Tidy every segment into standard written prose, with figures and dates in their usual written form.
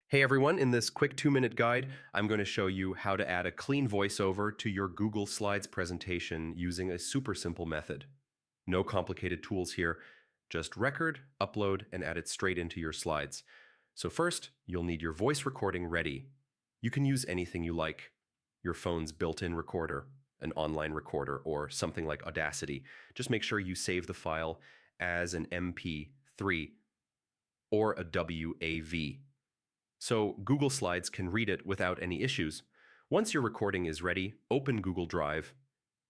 Hey everyone, in this quick 2-minute guide, I'm going to show you how to add a clean voiceover to your Google Slides presentation using a super simple method. No complicated tools here, just record, upload, and add it straight into your slides. So first, you'll need your voice recording ready. You can use anything you like, your phone's built-in recorder, an online recorder, or something like Audacity. Just make sure you save the file as an MP3 or a WAV, so Google Slides can read it without any issues. Once your recording is ready, open Google Drive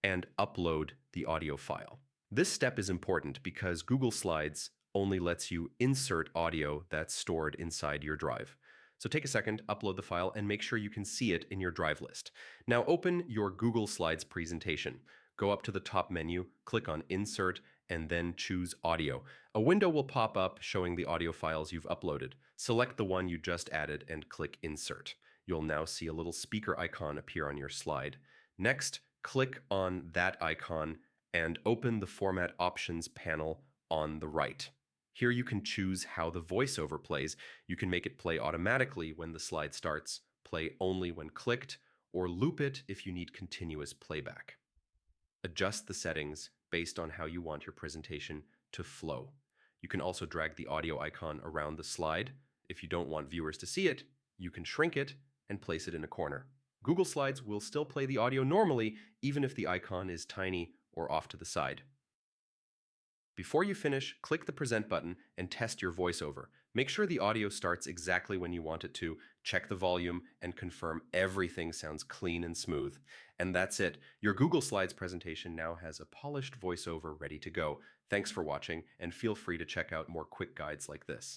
and upload the audio file. This step is important because Google Slides only lets you insert audio that's stored inside your drive. So take a second, upload the file, and make sure you can see it in your drive list. Now open your Google Slides presentation. Go up to the top menu, click on Insert, and then choose Audio. A window will pop up showing the audio files you've uploaded. Select the one you just added and click Insert. You'll now see a little speaker icon appear on your slide. Next, click on that icon and open the Format Options panel on the right. Here you can choose how the voiceover plays. You can make it play automatically when the slide starts, play only when clicked, or loop it if you need continuous playback. Adjust the settings based on how you want your presentation to flow. You can also drag the audio icon around the slide. If you don't want viewers to see it, you can shrink it and place it in a corner. Google Slides will still play the audio normally, even if the icon is tiny or off to the side. Before you finish, click the Present button and test your voiceover. Make sure the audio starts exactly when you want it to, check the volume, and confirm everything sounds clean and smooth. And that's it. Your Google Slides presentation now has a polished voiceover ready to go. Thanks for watching, and feel free to check out more quick guides like this.